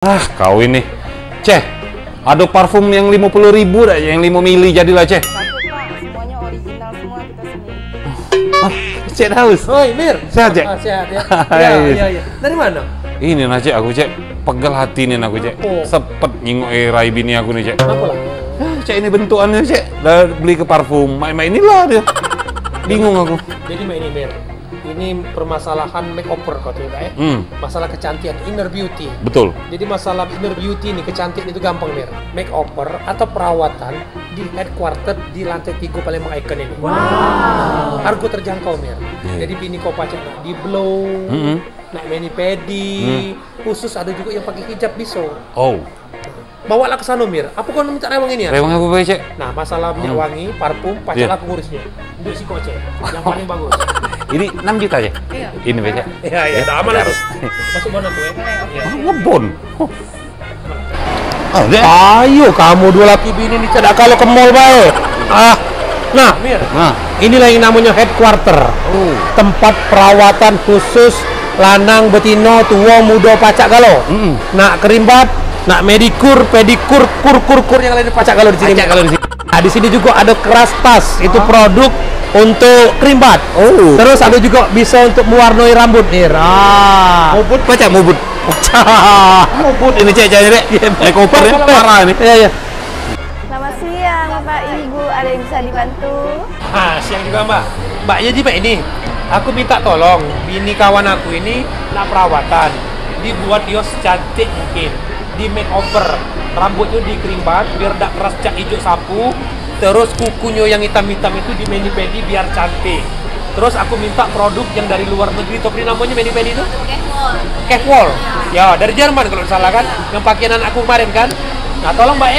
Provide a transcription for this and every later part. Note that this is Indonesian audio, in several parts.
Ah, kau ini. Ceh, ada parfum yang 50.000 dah, yang 5 mili jadilah, Ceh. Satu, Pak. Semuanya original semua kita sendiri. Cek haus. Oi, Mir. Sehat, Cek? Sehat ya. Hai. Iya. Dari mana? Ini nah, Cek, aku, Cek. Pegal hati nih aku, Cek. Oh. Sepet nyingok rai bini aku nih, Cek. Apa lah? Cek, ini bentukannya, Cek. Dah beli ke parfum. Main-main inilah dia. Bingung aku. Jadi ini Mir. Ini permasalahan makeover kau tahu tak ya? Masalah kecantikan, inner beauty. Betul. Jadi masalah inner beauty ini, kecantikan itu gampang Mir. Makeover atau perawatan di headquarter di lantai 3 paling icon ini. Wow. Harga terjangkau Mir. Yeah. Jadi bini kau pacak nak di blow, nak mani pedi, khusus ada juga yang pakai hijab biso. Oh. Bawalah ke sana Mir. Apa kau minta rewang ini ya? Rewang apa, Pak, Cek? Nah, masalah minyak wangi, parfum, pacak aku ngurusnya. Untuk si Koce, yang paling bagus. Ini 6 juta, Cek? Iya. Ini, Pak, Cek? Iya, udah aman lah tuh. Masuk mana tuh ya? Iya. Ah, ngebon. Oh, Ayo kamu dua laki bini nih cedak kalau ke mall baik. Nah, Mir. Nah. Inilah yang namanya headquarter. Tempat perawatan khusus lanang, betino, tua, muda, pacak galau. Nak kerimbat, nak medikur, pedikur, kur yang lain pacak galau di sini. Pacak galau di sini. Nah, di sini juga ada keras tas. Itu produk untuk kerimbat. Terus ada juga bisa untuk mewarnai rambut, Mir. Mubut, Pak, mubut. Mubut ini, Cek, jadi Dek. Makeover ini parah ini. Iya. Selamat siang, Bapak Ibu. Ada yang bisa dibantu? Siang juga Mbak. Mbak, jadi Mbak ini, aku minta tolong bini kawan aku ini nak perawatan, dibuat dia secantik mungkin, di makeover, rambutnya dikerimbat biar tak keras cat hijau sapu, terus kukunya yang hitam-hitam itu di mani pedi biar cantik. Terus aku minta produk yang dari luar negeri, tapi namanya mani pedi itu? Catwall. Ya, dari Jerman kalau tidak salah kan, yang pakaian aku kemarin kan. Nah, tolong Mbak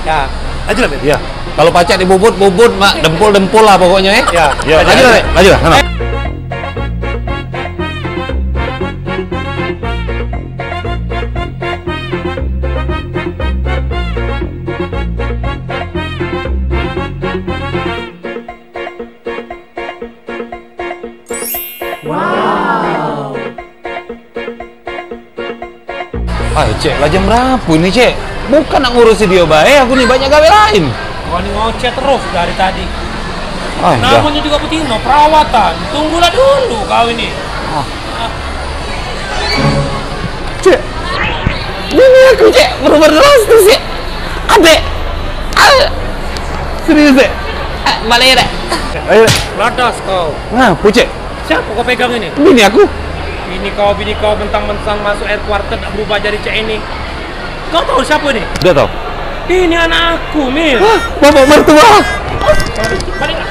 ya. Lanjut lah, Mir. Ya. Kalau pacak di bubut, Mak. Dempul lah pokoknya, ya. Ya. Lanjut lah, Dek. Lanjut lah. Sana. Cek, lah jam berapa ini, Cek? Bukan nak ngurusi dia baik, aku nih banyak gawe lain. Kau ini ngoceh terus dari tadi. Udah. Namanya juga betino, perawatan. Tunggulah dulu kau ini. Cek, ini aku, Cek, berubah drastis, Cek. Adek. Serius, Cek. Balik ya, Dek. Ayo, Dek. Ladas kau. Nah, Cek. Siapa kau pegang ini? Bini aku. Bini kau mentang-mentang masuk headquarter tak berubah jadi cek ini. Kau tahu siapa nih? Udah tau? Ini anak aku, Mir. Bapak mertua. Balik lah.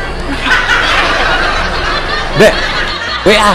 Dek, WA.